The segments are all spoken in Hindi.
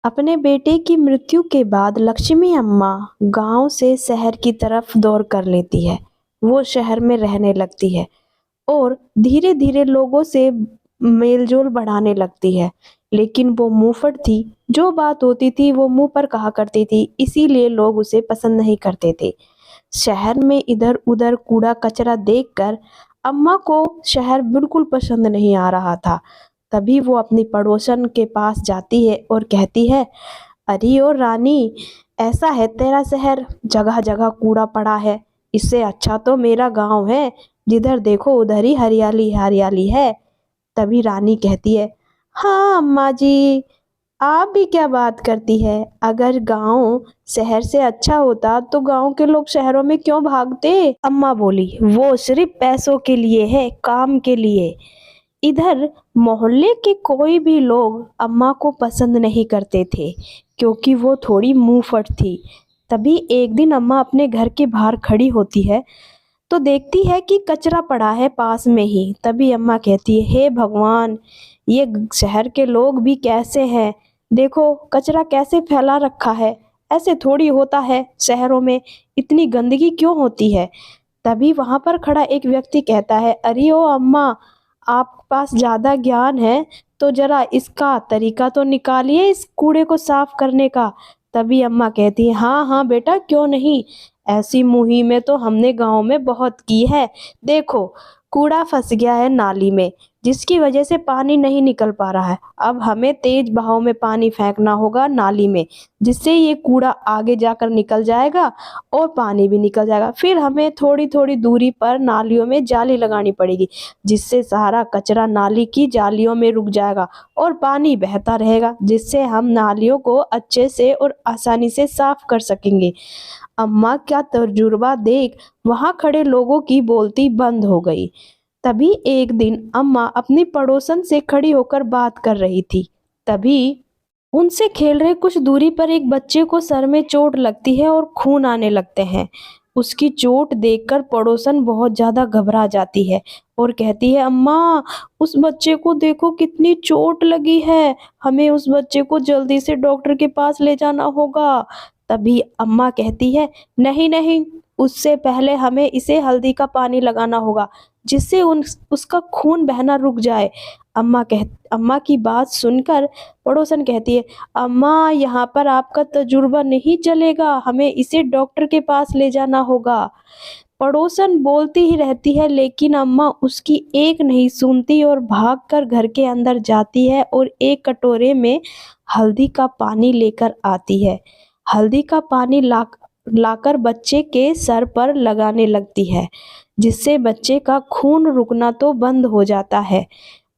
अपने बेटे की मृत्यु के बाद लक्ष्मी अम्मा गांव से शहर की तरफ दौड़ कर लेती है। वो शहर में रहने लगती है और धीरे धीरे लोगों से मेलजोल बढ़ाने लगती है। लेकिन वो मुंहफट थी, जो बात होती थी वो मुंह पर कहा करती थी, इसीलिए लोग उसे पसंद नहीं करते थे। शहर में इधर उधर कूड़ा कचरा देखकर अम्मा को शहर बिल्कुल पसंद नहीं आ रहा था। तभी वो अपनी पड़ोसन के पास जाती है और कहती है, अरे ओ रानी, ऐसा है तेरा शहर, जगह जगह कूड़ा पड़ा है। इससे अच्छा तो मेरा गांव है, जिधर देखो उधर ही हरियाली हरियाली है। तभी रानी कहती है, हाँ अम्मा जी, आप भी क्या बात करती है। अगर गांव शहर से अच्छा होता तो गांव के लोग शहरों में क्यों भागते। अम्मा बोली, वो सिर्फ पैसों के लिए है, काम के लिए। इधर मोहल्ले के कोई भी लोग अम्मा को पसंद नहीं करते थे, क्योंकि वो थोड़ी मुंहफट थी। तभी एक दिन अम्मा अपने घर के बाहर खड़ी होती है तो देखती है कि कचरा पड़ा है पास में ही। तभी अम्मा कहती है, हे भगवान, ये शहर के लोग भी कैसे हैं। देखो कचरा कैसे फैला रखा है। ऐसे थोड़ी होता है, शहरों में इतनी गंदगी क्यों होती है। तभी वहां पर खड़ा एक व्यक्ति कहता है, अरे ओ अम्मा, आप पास ज्यादा ज्ञान है तो जरा इसका तरीका तो निकालिए, इस कूड़े को साफ करने का। तभी अम्मा कहती है, हाँ हाँ बेटा, क्यों नहीं। ऐसी मुहिमें तो हमने गांव में बहुत की है। देखो, कूड़ा फंस गया है नाली में, जिसकी वजह से पानी नहीं निकल पा रहा है। अब हमें तेज बहाव में पानी फेंकना होगा नाली में, जिससे ये कूड़ा आगे जाकर निकल जाएगा और पानी भी निकल जाएगा। फिर हमें थोड़ी थोड़ी दूरी पर नालियों में जाली लगानी पड़ेगी, जिससे सारा कचरा नाली की जालियों में रुक जाएगा और पानी बहता रहेगा, जिससे हम नालियों को अच्छे से और आसानी से साफ कर सकेंगे। अम्मा का तजुर्बा देख वहां खड़े लोगों की बोलती बंद हो गई। तभी एक दिन अम्मा अपनी पड़ोसन से खड़ी होकर बात कर रही थी। तभी उनसे खेल रहे कुछ दूरी पर एक बच्चे को सर में चोट लगती है और खून आने लगते हैं। उसकी चोट देखकर पड़ोसन बहुत ज्यादा घबरा जाती है और कहती है, अम्मा, उस बच्चे को देखो कितनी चोट लगी है, हमें उस बच्चे को जल्दी से डॉक्टर के पास ले जाना होगा। तभी अम्मा कहती है, नहीं नहीं, उससे पहले हमें इसे हल्दी का पानी लगाना होगा, जिससे उसका खून बहना रुक जाए। अम्मा की बात सुनकर पड़ोसन कहती है, अम्मा, यहाँ पर आपका तजुर्बा नहीं चलेगा, हमें इसे डॉक्टर के पास ले जाना होगा। पड़ोसन बोलती ही रहती है, लेकिन अम्मा उसकी एक नहीं सुनती और भागकर घर के अंदर जाती है और एक कटोरे में हल्दी का पानी लेकर आती है। हल्दी का पानी लाकर बच्चे के सर पर लगाने लगती है, जिससे बच्चे का खून रुकना तो बंद हो जाता है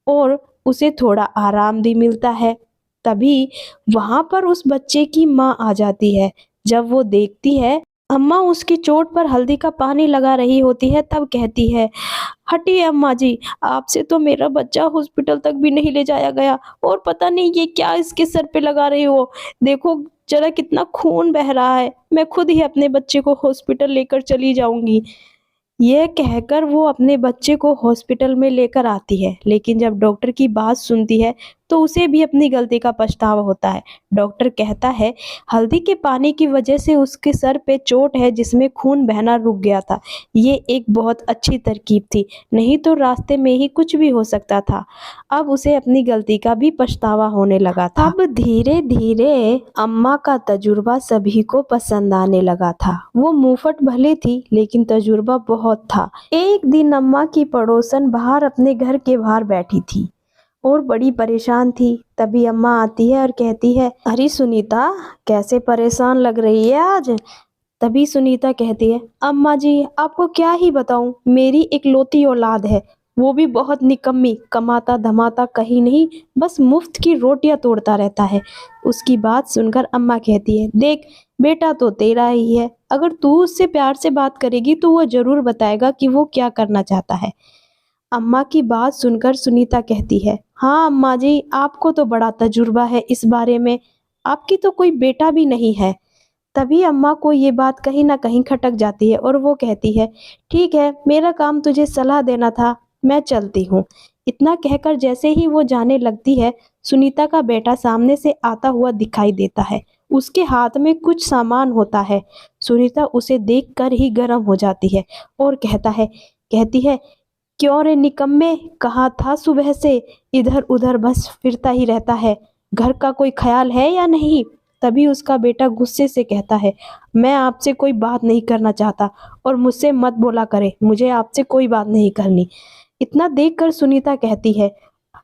और उसे थोड़ा आराम भी मिलता है। तभी वहां पर उस बच्चे की माँ आ जाती है। जब वो देखती है अम्मा उसकी चोट पर हल्दी का पानी लगा रही होती है, तब कहती है, हटिए अम्मा जी, आपसे तो मेरा बच्चा हॉस्पिटल तक भी नहीं ले जाया गया और पता नहीं ये क्या इसके सर पे लगा रही हो। देखो जरा कितना खून बह रहा है, मैं खुद ही अपने बच्चे को हॉस्पिटल लेकर चली जाऊंगी। यह कहकर वो अपने बच्चे को हॉस्पिटल में लेकर आती है, लेकिन जब डॉक्टर की बात सुनती है तो उसे भी अपनी गलती का पछतावा होता है। डॉक्टर कहता है, हल्दी के पानी की वजह से उसके सर पे चोट है, जिसमें खून बहना रुक गया था। ये एक बहुत अच्छी तरकीब थी, नहीं तो रास्ते में ही कुछ भी हो सकता था। अब उसे अपनी गलती का भी पछतावा होने लगा था। अब धीरे धीरे अम्मा का तजुर्बा सभी को पसंद आने लगा था। वो मुंहफट भले थी, लेकिन तजुर्बा बहुत था। एक दिन अम्मा की पड़ोसन बाहर अपने घर के बाहर बैठी थी और बड़ी परेशान थी। तभी अम्मा आती है और कहती है, अरे सुनीता, कैसे परेशान लग रही है आज। तभी सुनीता कहती है, अम्मा जी, आपको क्या ही बताऊं, मेरी इकलौती औलाद है, वो भी बहुत निकम्मी, कमाता धमाता कहीं नहीं, बस मुफ्त की रोटियां तोड़ता रहता है। उसकी बात सुनकर अम्मा कहती है, देख बेटा तो तेरा ही है, अगर तू उससे प्यार से बात करेगी तो वो जरूर बताएगा कि वो क्या करना चाहता है। अम्मा की बात सुनकर सुनीता कहती है, हाँ अम्मा जी, आपको तो बड़ा तजुर्बा है इस बारे में, आपकी तो कोई बेटा भी नहीं है। तभी अम्मा को ये बात कहीं ना कहीं खटक जाती है और वो कहती है, ठीक है, मेरा काम तुझे सलाह देना था, मैं चलती हूँ। इतना कहकर जैसे ही वो जाने लगती है, सुनीता का बेटा सामने से आता हुआ दिखाई देता है। उसके हाथ में कुछ सामान होता है। सुनीता उसे देखकर ही गर्म हो जाती है और कहती है, क्यों रे निकम्मे, कहाँ था सुबह से? इधर उधर बस फिरता ही रहता है। घर का कोई ख्याल है या नहीं? तभी उसका बेटा गुस्से से कहता है, मैं आपसे कोई बात नहीं करना चाहता और मुझसे मत बोला करे, मुझे आपसे कोई बात नहीं करनी। इतना देखकर सुनीता कहती है,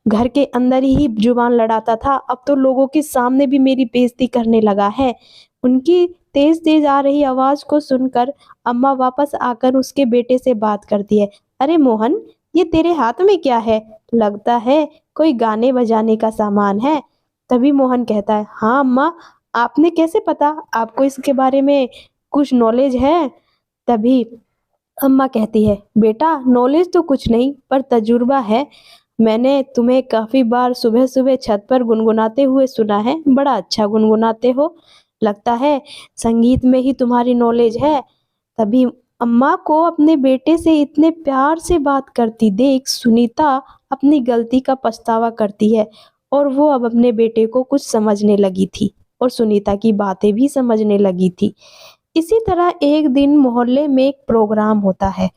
घर के अंदर ही जुबान लड़ाता था, अब तो लोगों के सामने भी मेरी बेइज्जती करने लगा है। उनकी तेज तेज आ रही आवाज को सुनकर अम्मा वापस आकर उसके बेटे से बात करती है। अरे मोहन, ये तेरे हाथ में क्या है? लगता है कोई गाने बजाने का सामान है। तभी मोहन कहता है, हाँ अम्मा, आपने कैसे पता? आपको इसके बारे में कुछ नॉलेज है? तभी अम्मा कहती है, बेटा नॉलेज तो कुछ नहीं पर तजुर्बा है। मैंने तुम्हें काफी बार सुबह सुबह छत पर गुनगुनाते हुए सुना है। बड़ा अच्छा गुनगुनाते हो, लगता है संगीत में ही तुम्हारी नॉलेज है। तभी अम्मा को अपने बेटे से इतने प्यार से बात करती देख सुनीता अपनी गलती का पछतावा करती है और वो अब अपने बेटे को कुछ समझने लगी थी और सुनीता की बातें भी समझने लगी थी। इसी तरह एक दिन मोहल्ले में एक प्रोग्राम होता है।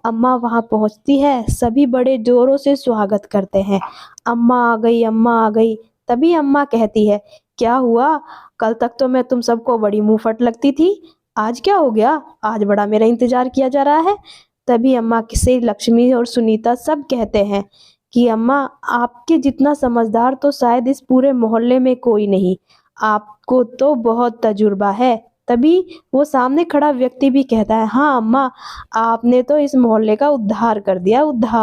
अम्मा वहां पहुंचती है, सभी बड़े जोरों से स्वागत करते हैं। अम्मा आ गई, अम्मा आ गई। तभी अम्मा कहती है, क्या हुआ? कल तक तो मैं तुम सबको बड़ी मुंहफट लगती थी, आज क्या हो गया? आज बड़ा मेरा इंतजार किया जा रहा है। तभी अम्मा से लक्ष्मी और सुनीता सब कहते हैं कि अम्मा, आपके जितना समझदार तो शायद इस पूरे मोहल्ले में कोई नहीं, आपको तो बहुत तजुर्बा है। तभी वो सामने खड़ा व्यक्ति भी कहता है, हाँ अम्मा, आपने तो इस मोहल्ले का उद्धार कर दिया, उद्धार।